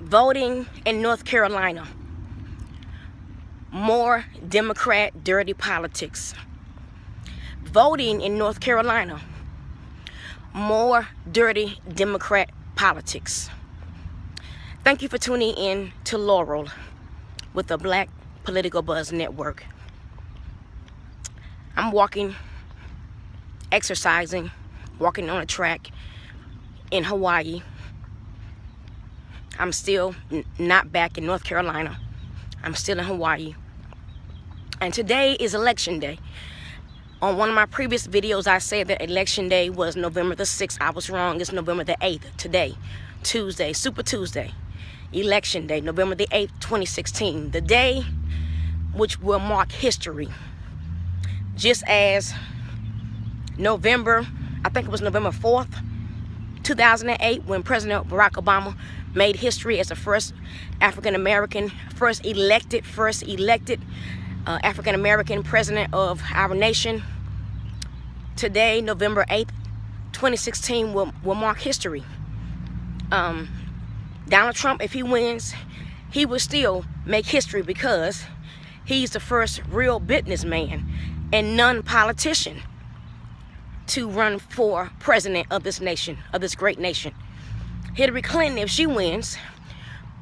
Voting in North Carolina. More Democrat dirty politics. Voting in North Carolina. More dirty Democrat politics. Thank you for tuning in to Laurel with the Black Political Buzz Network. I'm walking, exercising, walking on a track in Hawaii. I'm still not back in North Carolina. I'm still in Hawaii. And today is election day. On one of my previous videos, I said that election day was November the 6th. I was wrong. It's November the 8th today. Tuesday, Super Tuesday. Election day, November the 8th, 2016. The day which will mark history. Just as November, I think it was November 4th, 2008, when President Barack Obama made history as the first African-American, first elected African-American president of our nation. Today, November 8th, 2016, will mark history. Donald Trump, if he wins, he will still make history because he's the first real businessman and non-politician to run for president of this nation, of this great nation. Hillary Clinton, if she wins,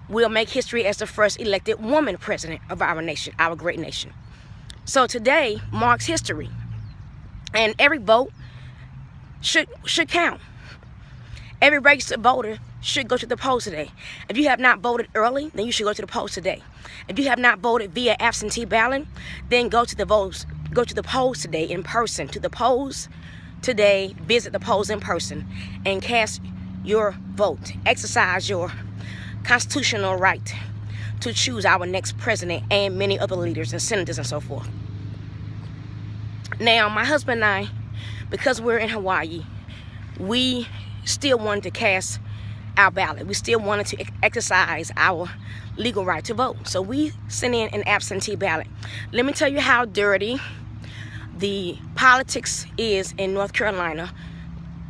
will make history as the first elected woman president of our nation, our great nation. So today marks history. And every vote should count. Every registered voter should go to the polls today. If you have not voted early, then you should go to the polls today. If you have not voted via absentee ballot, then go to the polls today in person. To the polls today, visit the polls in person and cast your vote. Exercise your constitutional right to choose our next president and many other leaders and senators and so forth. Now, my husband and I, because we're in Hawaii, we still wanted to cast our ballot. We still wanted to exercise our legal right to vote. So we sent in an absentee ballot. Let me tell you how dirty the politics is in North Carolina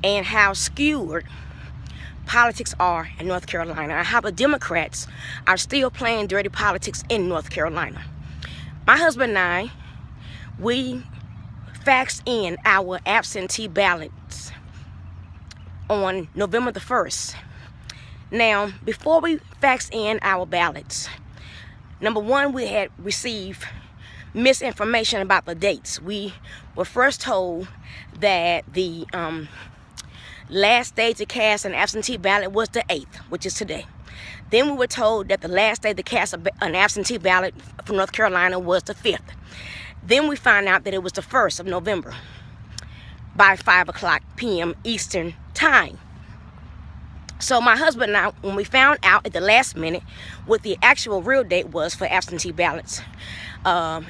and how skewed politics are in North Carolina and how the Democrats are still playing dirty politics in North Carolina. My husband and I, we faxed in our absentee ballots on November the 1st. Now, before we faxed in our ballots, number one, we had received misinformation about the dates. We were first told that the last day to cast an absentee ballot was the 8th, which is today. Then we were told that the last day to cast an absentee ballot from North Carolina was the 5th. Then we found out that it was the 1st of November by 5:00 p.m. Eastern Time. So my husband and I, when we found out at the last minute what the actual real date was for absentee ballots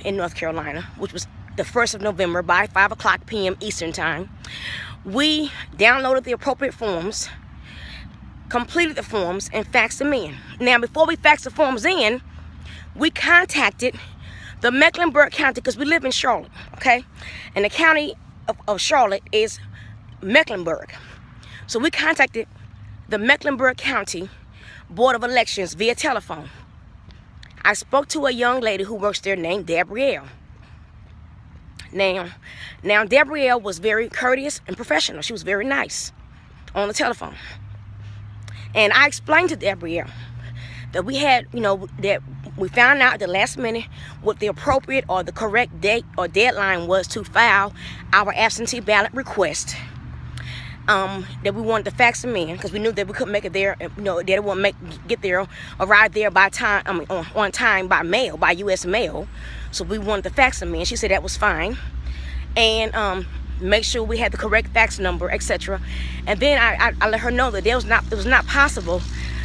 in North Carolina, which was the 1st of November by 5:00 p.m. Eastern Time, we downloaded the appropriate forms, completed the forms, and faxed them in. Now, before we faxed the forms in, we contacted the Mecklenburg County, because we live in Charlotte, okay? And the county of Charlotte is Mecklenburg. So we contacted the Mecklenburg County Board of Elections via telephone. I spoke to a young lady who works there named Gabrielle. Now Gabrielle was very courteous and professional. She was very nice on the telephone. And I explained to Gabrielle that we had, that we found out at the last minute what the appropriate or the correct date or deadline was to file our absentee ballot request. That we wanted to fax them in because we knew that we couldn't make it there. That it wouldn't arrive there by time. On time by mail, by U.S. mail. So we wanted to fax them in. She said that was fine, and make sure we had the correct fax number, etc. And then I let her know that it was not possible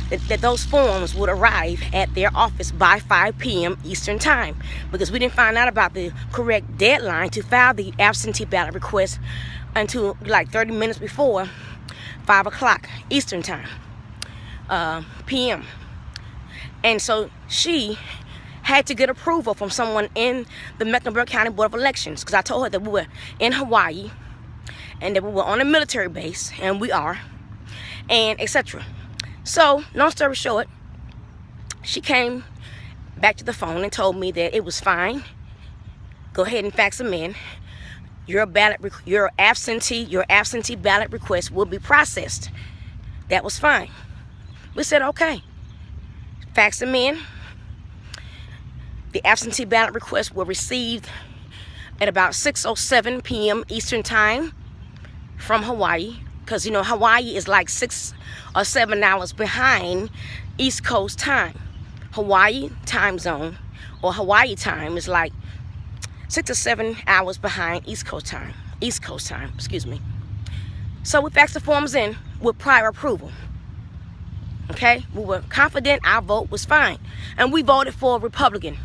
that those forms would arrive at their office by 5 p.m. Eastern Time, because we didn't find out about the correct deadline to file the absentee ballot request until like 30 minutes before 5 o'clock Eastern Time, p.m. And so she had to get approval from someone in the Mecklenburg County Board of Elections, because I told her that we were in Hawaii and that we were on a military base, and we are, and etc. So, long story short, she came back to the phone and told me that it was fine. Go ahead and fax them in. Your absentee ballot request will be processed. That was fine. We said okay. Fax them in. The absentee ballot requests were received at about 6:07 p.m. Eastern Time from Hawaii, because you know Hawaii is like 6 or 7 hours behind East Coast time. Hawaii time zone, or Hawaii time, is like 6 or 7 hours behind East Coast time. Excuse me. So we faxed the forms in with prior approval. Okay, we were confident our vote was fine, and we voted for a Republican.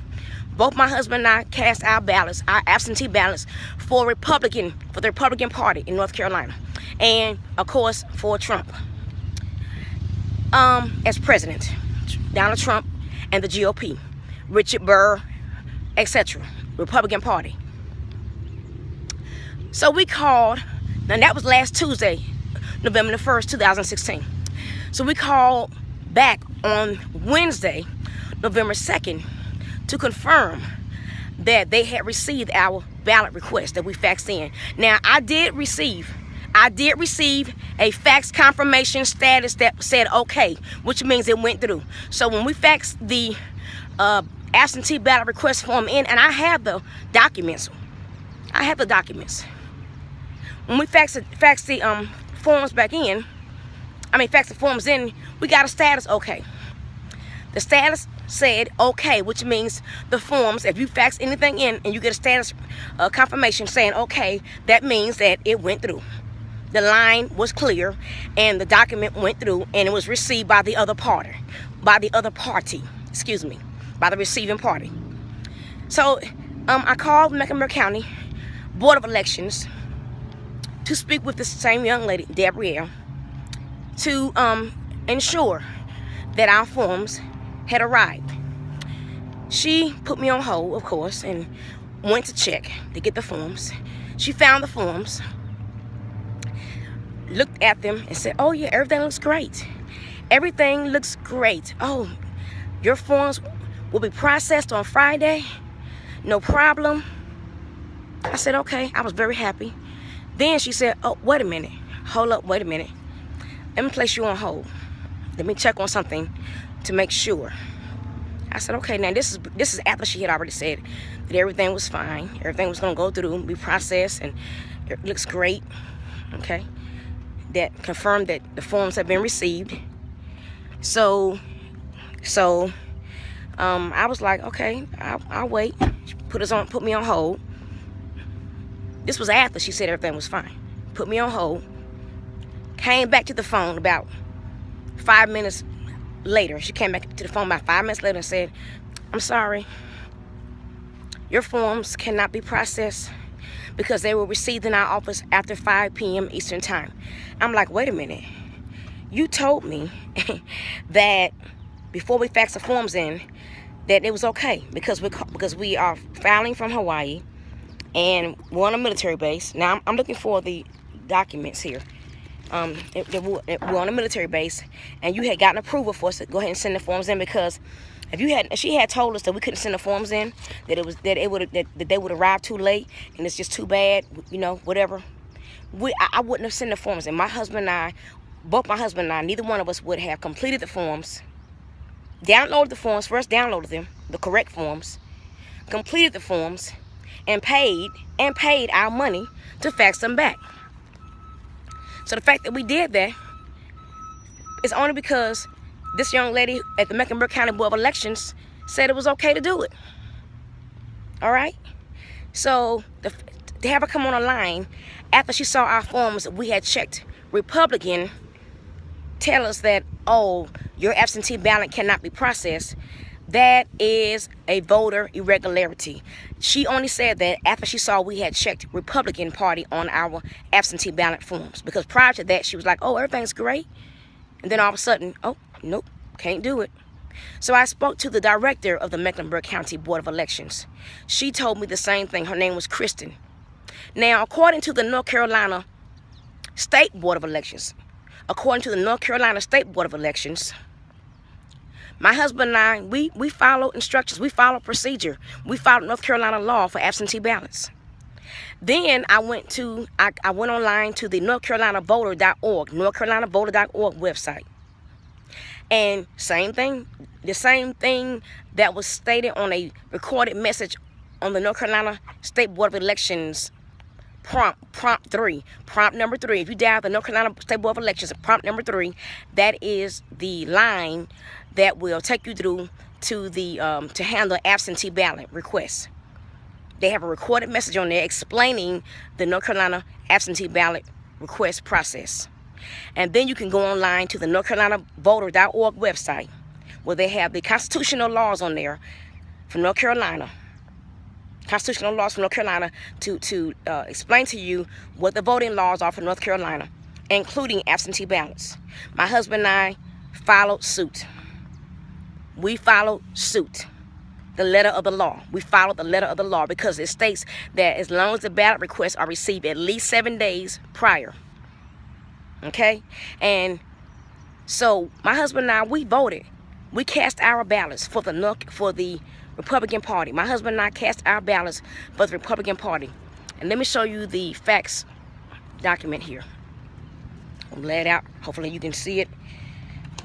Both my husband and I cast our ballots, our absentee ballots, for the Republican Party in North Carolina, and of course for Trump as president, Donald Trump and the GOP, Richard Burr, etc., Republican Party. So we called, and that was last Tuesday, November the 1st, 2016. So we called back on Wednesday, November 2nd, to confirm that they had received our ballot request that we faxed in. Now, I did receive a fax confirmation status that said okay, which means it went through. So when we faxed the absentee ballot request form in, and I have the documents. When we faxed the forms back in, faxed the forms in, we got a status okay. The status said okay, which means the forms, if you fax anything in and you get a status confirmation saying okay, that means that it went through. The line was clear and the document went through, and it was received by the other party, by the receiving party. So I called Mecklenburg County Board of Elections to speak with the same young lady, Gabrielle, to ensure that our forms had arrived. She put me on hold, of course, and went to check to get the forms. She found the forms, looked at them, and said, oh yeah, everything looks great. Everything looks great. Oh, your forms will be processed on Friday. No problem. I said, okay. I was very happy. Then she said, oh, wait a minute. Hold up, wait a minute. Let me place you on hold. Let me check on something to make sure. I said, okay. Now this is after she had already said that everything was fine. Everything was going to go through and be processed, and it looks great. Okay. That confirmed that the forms have been received. So I was like, okay, I'll wait. She put me on hold. This was after she said everything was fine. Put me on hold. Came back to the phone about 5 minutes later. She came back to the phone about 5 minutes later and said, I'm sorry, your forms cannot be processed because they were received in our office after 5 p.m. Eastern Time. I'm like, wait a minute. You told me that before we faxed the forms in, that it was okay because we are filing from Hawaii and we're on a military base. Now I'm looking for the documents here. We're on a military base, and you had gotten approval for us to go ahead and send the forms in, because if she had told us that we couldn't send the forms in, that they would arrive too late and it's just too bad, you know, whatever, I wouldn't have sent the forms in. Both my husband and I, neither one of us would have completed the forms, downloaded the forms, first downloaded them, the correct forms, completed the forms, and paid our money to fax them back. So the fact that we did that is only because this young lady at the Mecklenburg County Board of Elections said it was okay to do it. All right? So to have her come on a line after she saw our forms that we had checked Republican, tell us that, oh, your absentee ballot cannot be processed, that is a voter irregularity. She only said that after she saw we had checked Republican Party on our absentee ballot forms, because prior to that she was like, oh, everything's great, and then all of a sudden, oh, nope, can't do it. So I spoke to the director of the Mecklenburg County Board of Elections. She told me the same thing. Her name was Kristen. Now, according to the North Carolina State Board of Elections, My husband and I, we follow instructions. We follow procedure. We follow North Carolina law for absentee ballots. Then I went online to the NorthCarolinaVoter.org, NorthCarolinaVoter.org website. And same thing, the same thing that was stated on a recorded message on the North Carolina State Board of Elections prompt number 3. If you dial the North Carolina State Board of Elections, prompt number 3, that is the line that will take you through to the to handle absentee ballot requests. They have a recorded message on there explaining the North Carolina absentee ballot request process. And then you can go online to the NorthCarolinaVoter.org website, where they have the constitutional laws on there for North Carolina. Constitutional laws for North Carolina to explain to you what the voting laws are for North Carolina, including absentee ballots. My husband and I followed suit. We followed suit. The letter of the law. We followed the letter of the law because it states that as long as the ballot requests are received at least 7 days prior. Okay? And so my husband and I, we voted. We cast our ballots for the Republican Party. My husband and I cast our ballots for the Republican Party. And let me show you the fax document here. I'll lay it out. Hopefully you can see it.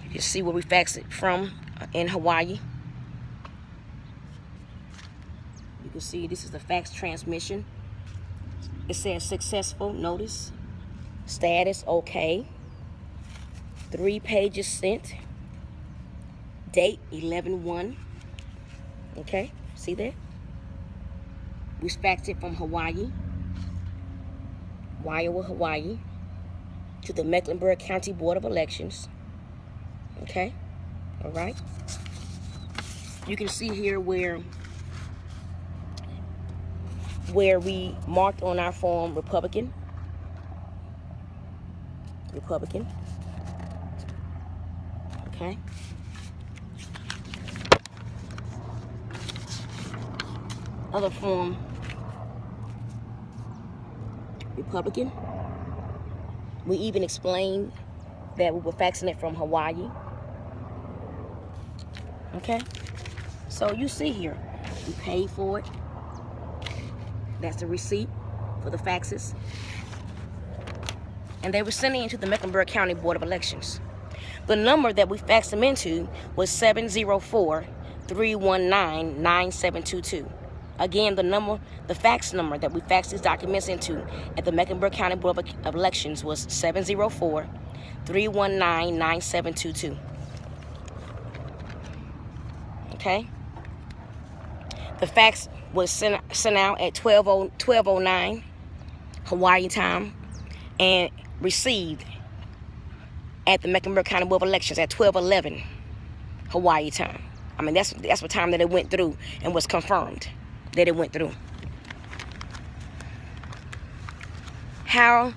You can see where we faxed it from in Hawaii. You can see this is the fax transmission. It says successful, notice. Status, okay. 3 pages sent. Date, 11/1. Okay, see that? We faxed it from Hawaii, Waiawa, Hawaii, to the Mecklenburg County Board of Elections. Okay, all right. You can see here where we marked on our form Republican. Okay. Other form, Republican. We even explained that we were faxing it from Hawaii. Okay. So you see here, we paid for it. That's the receipt for the faxes. And they were sending it to the Mecklenburg County Board of Elections. The number that we faxed them into was 704-319-9722. Again, the fax number that we faxed these documents into at the Mecklenburg County Board of Elections was 704-319-9722. Okay? The fax was sent out at 12:09 Hawaii time and received at the Mecklenburg County Board of Elections at 12:11 Hawaii time. I mean, that's what time that it went through and was confirmed that it went through. How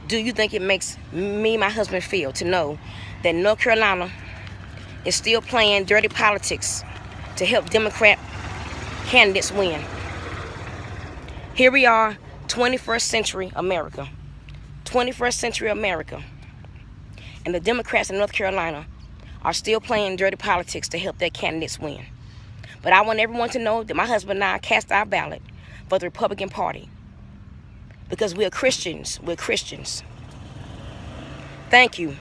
do you think it makes me and my husband feel to know that North Carolina is still playing dirty politics to help Democrat candidates win? Here we are, 21st century America. 21st century America. And the Democrats in North Carolina are still playing dirty politics to help their candidates win. But I want everyone to know that my husband and I cast our ballot for the Republican Party. Because we are Christians. We're Christians. Thank you.